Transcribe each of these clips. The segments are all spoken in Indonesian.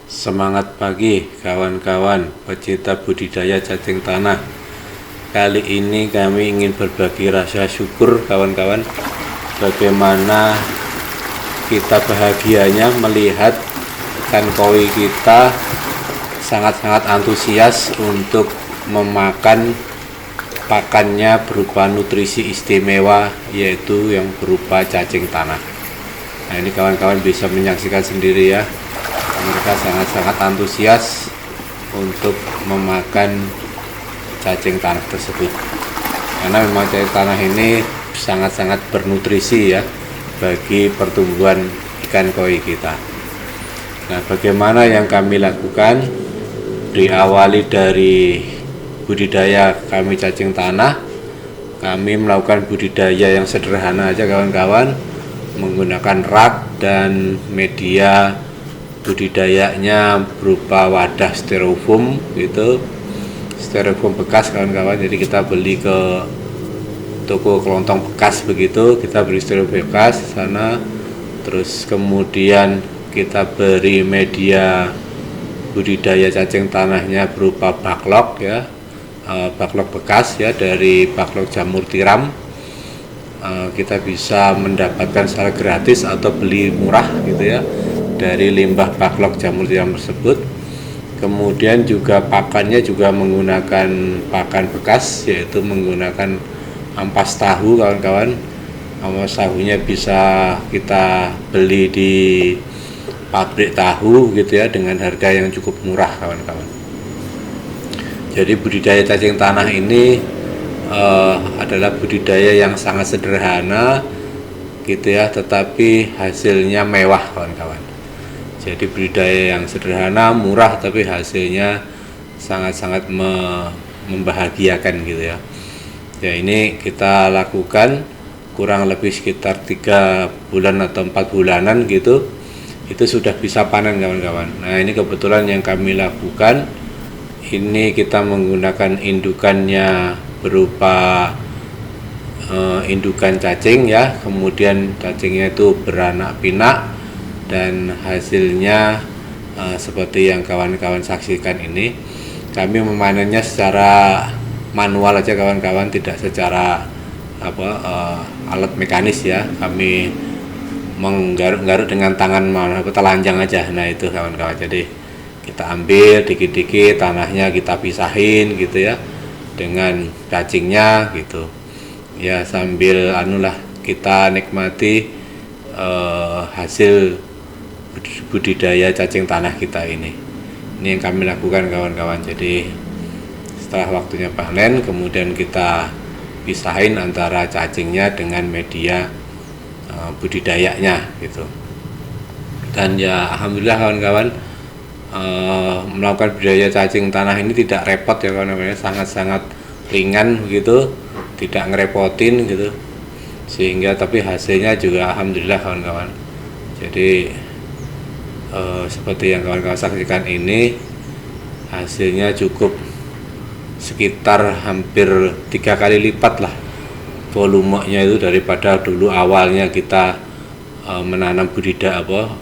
Semangat pagi kawan-kawan pecinta budidaya cacing tanah. Kali ini kami ingin berbagi rasa syukur kawan-kawan, bagaimana kita bahagianya melihat ikan koi kita sangat-sangat antusias untuk memakan pakannya berupa nutrisi istimewa, yaitu yang berupa cacing tanah. Nah, ini kawan-kawan bisa menyaksikan sendiri ya, mereka sangat-sangat antusias untuk memakan cacing tanah tersebut, karena memang cacing tanah ini sangat-sangat bernutrisi ya bagi pertumbuhan ikan koi kita. Nah, bagaimana yang kami lakukan? Diawali dari budidaya kami cacing tanah, kami melakukan budidaya yang sederhana aja kawan-kawan, menggunakan rak dan media budidayanya berupa wadah styrofoam gitu, styrofoam bekas kawan-kawan. Jadi kita beli ke toko kelontong bekas begitu, kita beli styrofoam bekas sana, terus kemudian kita beri media budidaya cacing tanahnya berupa backlog ya, backlog bekas ya, dari backlog jamur tiram. Kita bisa mendapatkan secara gratis atau beli murah gitu ya dari limbah backlog jamur tiram tersebut. Kemudian juga pakannya juga menggunakan pakan bekas, yaitu menggunakan ampas tahu kawan-kawan. Ampas tahunya bisa kita beli di pabrik tahu gitu ya, dengan harga yang cukup murah kawan-kawan. Jadi budidaya cacing tanah ini adalah budidaya yang sangat sederhana gitu ya, tetapi hasilnya mewah kawan-kawan. Jadi budidaya yang sederhana, murah, tapi hasilnya sangat-sangat membahagiakan gitu ya. Ya, ini kita lakukan kurang lebih sekitar 3 bulan atau 4 bulanan gitu, itu sudah bisa panen kawan-kawan. Nah, ini kebetulan yang kami lakukan ini kita menggunakan indukannya berupa indukan cacing ya, kemudian cacingnya itu beranak pinak, dan hasilnya seperti yang kawan-kawan saksikan ini. Kami memanennya secara manual aja kawan-kawan, tidak secara alat mekanis ya. Kami menggaruk-garuk dengan tangan telanjang aja. Nah, itu kawan-kawan. Jadi kita ambil dikit-dikit tanahnya, kita pisahin gitu ya dengan cacingnya gitu ya, sambil kita nikmati hasil budidaya cacing tanah kita ini yang kami lakukan kawan-kawan. Jadi setelah waktunya panen, kemudian kita pisahin antara cacingnya dengan media budidayanya gitu. Dan ya alhamdulillah kawan-kawan, melakukan budidaya cacing tanah ini tidak repot ya kawan-kawan, sangat-sangat ringan begitu, tidak ngerepotin gitu, sehingga tapi hasilnya juga alhamdulillah kawan-kawan. Jadi seperti yang kawan-kawan saksikan ini, hasilnya cukup sekitar hampir 3 kali lipat lah volumenya itu daripada dulu awalnya kita menanam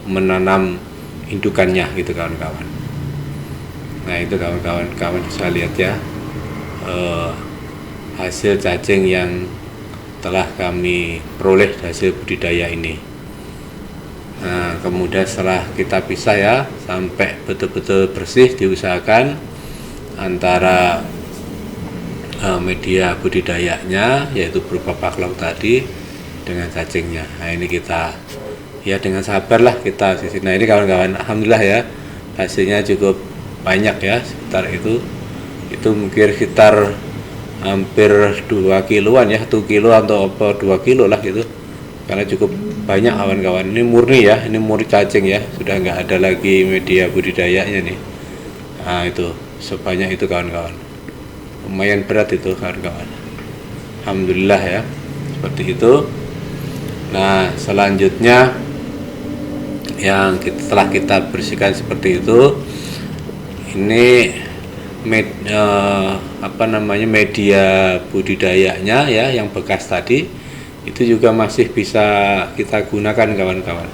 menanam indukannya gitu kawan-kawan. Nah, itu kawan-kawan bisa lihat ya hasil cacing yang telah kami peroleh hasil budidaya ini. Nah, kemudian setelah kita pisah ya, sampai betul-betul bersih, diusahakan antara media budidayanya, yaitu berupa backlog tadi, dengan cacingnya. Nah, ini kita ya dengan sabar lah kita sisi. Nah, ini kawan-kawan, alhamdulillah ya hasilnya cukup banyak ya, sekitar itu mungkin sekitar hampir 2 kiloan ya, 1 kilo atau 2 kilo lah gitu, karena cukup banyak kawan-kawan. Ini murni ya, ini murni cacing ya, sudah nggak ada lagi media budidayanya nih. Nah, itu sebanyak itu kawan-kawan, lumayan berat itu kawan-kawan, alhamdulillah ya, seperti itu. Nah, selanjutnya yang setelah kita bersihkan seperti itu, ini media budidayanya ya, yang bekas tadi itu juga masih bisa kita gunakan kawan-kawan.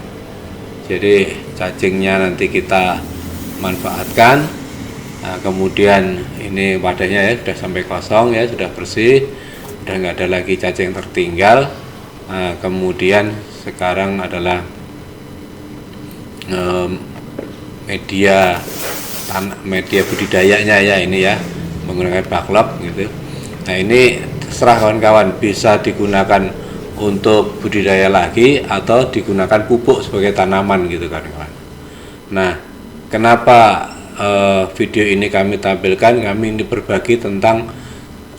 Jadi cacingnya nanti kita manfaatkan. Nah, kemudian ini wadahnya ya sudah sampai kosong ya, sudah bersih, sudah nggak ada lagi cacing tertinggal. Nah, kemudian sekarang adalah media budidayanya ya, ini ya menggunakan backlog gitu. Nah, ini terserah kawan-kawan, bisa digunakan untuk budidaya lagi atau digunakan pupuk sebagai tanaman gitu kawan-kawan. Nah, kenapa video ini kami tampilkan? Kami ini berbagi tentang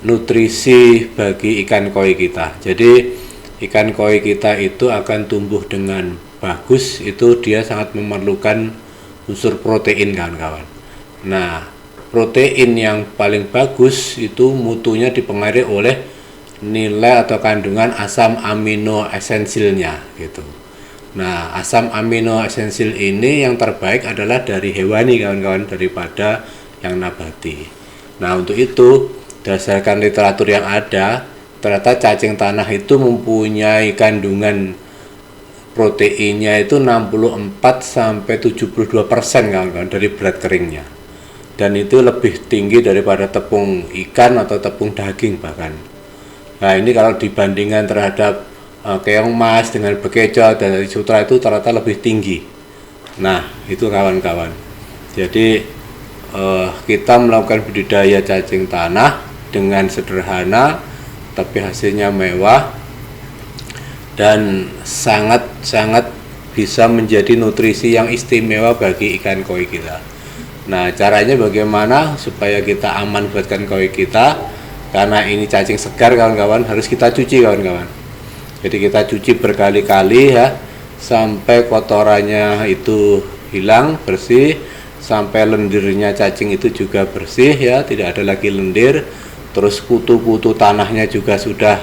nutrisi bagi ikan koi kita. Jadi ikan koi kita itu akan tumbuh dengan bagus, itu dia sangat memerlukan unsur protein kawan-kawan. Nah, protein yang paling bagus itu mutunya dipengaruhi oleh nilai atau kandungan asam amino esensilnya gitu. Nah, asam amino esensil ini yang terbaik adalah dari hewani kawan-kawan, daripada yang nabati. Nah, untuk itu berdasarkan literatur yang ada, ternyata cacing tanah itu mempunyai kandungan proteinnya itu 64-72% kawan-kawan dari berat keringnya. Dan itu lebih tinggi daripada tepung ikan atau tepung daging bahkan. Nah, ini kalau dibandingkan terhadap keong mas dengan bekecot dan dari sutra itu ternyata lebih tinggi. Nah, itu kawan-kawan. Jadi kita melakukan budidaya cacing tanah dengan sederhana, tapi hasilnya mewah dan sangat bisa menjadi nutrisi yang istimewa bagi ikan koi kita. Nah, caranya bagaimana supaya kita aman buat ikan koi kita? Karena ini cacing segar kawan-kawan, harus kita cuci kawan-kawan. Jadi kita cuci berkali-kali ya, sampai kotorannya itu hilang, bersih, sampai lendirnya cacing itu juga bersih ya, tidak ada lagi lendir. Terus kutu-kutu tanahnya juga sudah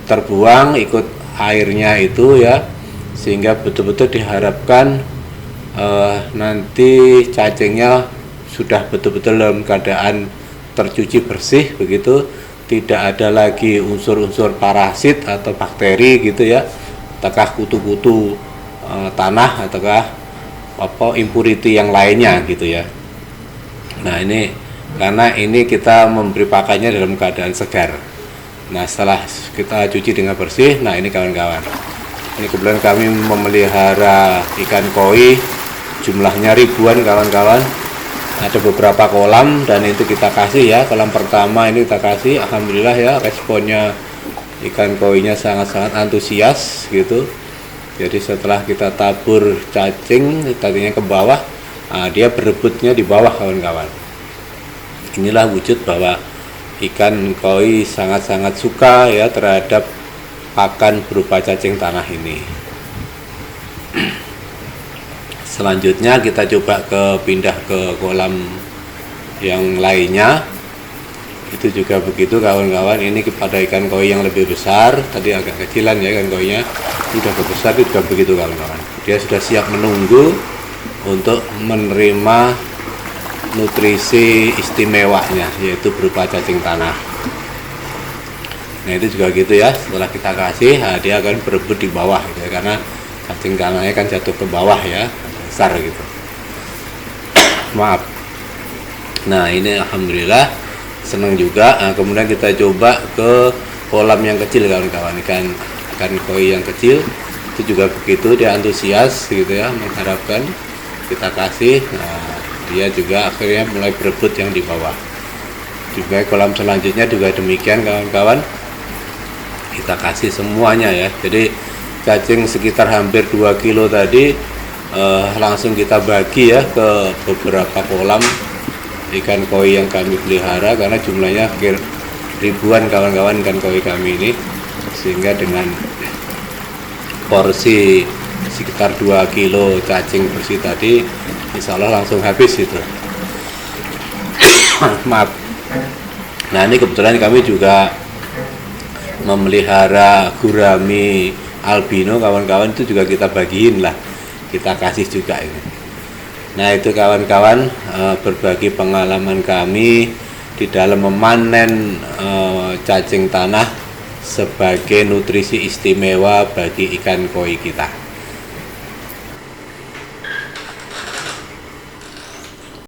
terbuang ikut airnya itu ya, sehingga betul-betul diharapkan nanti cacingnya sudah betul-betul dalam keadaan tercuci bersih begitu, tidak ada lagi unsur-unsur parasit atau bakteri gitu ya, ataukah kutu-kutu tanah ataukah impurity yang lainnya gitu ya. Nah, ini karena ini kita memberi pakannya dalam keadaan segar. Nah, setelah kita cuci dengan bersih, nah ini kawan-kawan, ini kebetulan kami memelihara ikan koi, jumlahnya ribuan kawan-kawan. Ada beberapa kolam dan itu kita kasih ya. Kolam pertama ini kita kasih, alhamdulillah ya, responnya ikan koinya sangat-sangat antusias gitu. Jadi setelah kita tabur cacing tadinya ke bawah, dia berebutnya di bawah kawan-kawan. Inilah wujud bahwa ikan koi sangat-sangat suka ya terhadap pakan berupa cacing tanah ini. Selanjutnya kita coba pindah ke kolam yang lainnya. Itu juga begitu kawan-kawan. Ini kepada ikan koi yang lebih besar, tadi agak kecilan ya ikan koinya, sudah besar itu juga begitu kawan-kawan. Dia sudah siap menunggu untuk menerima nutrisi istimewanya, yaitu berupa cacing tanah. Nah, itu juga gitu ya, setelah kita kasih, dia akan berebut di bawah gitu ya, karena cacing tanahnya kan jatuh ke bawah ya, besar gitu. Maaf. Nah, ini alhamdulillah senang juga. Nah, kemudian kita coba ke kolam yang kecil kawan-kawan, ikan koi yang kecil itu juga begitu, dia antusias gitu ya, mengharapkan kita kasih. Nah, dia juga akhirnya mulai berebut yang di bawah. Juga kolam selanjutnya juga demikian kawan-kawan, kita kasih semuanya ya. Jadi cacing sekitar hampir 2 kilo tadi langsung kita bagi ya ke beberapa kolam ikan koi yang kami pelihara, karena jumlahnya hampir ribuan kawan-kawan ikan koi kami ini, sehingga dengan porsi sekitar 2 kilo cacing bersih tadi insya Allah langsung habis itu. Maaf. Nah, ini kebetulan kami juga memelihara gurami albino kawan-kawan, itu juga kita bagiin lah, kita kasih juga ini. Nah, itu kawan-kawan berbagi pengalaman kami di dalam memanen cacing tanah sebagai nutrisi istimewa bagi ikan koi kita.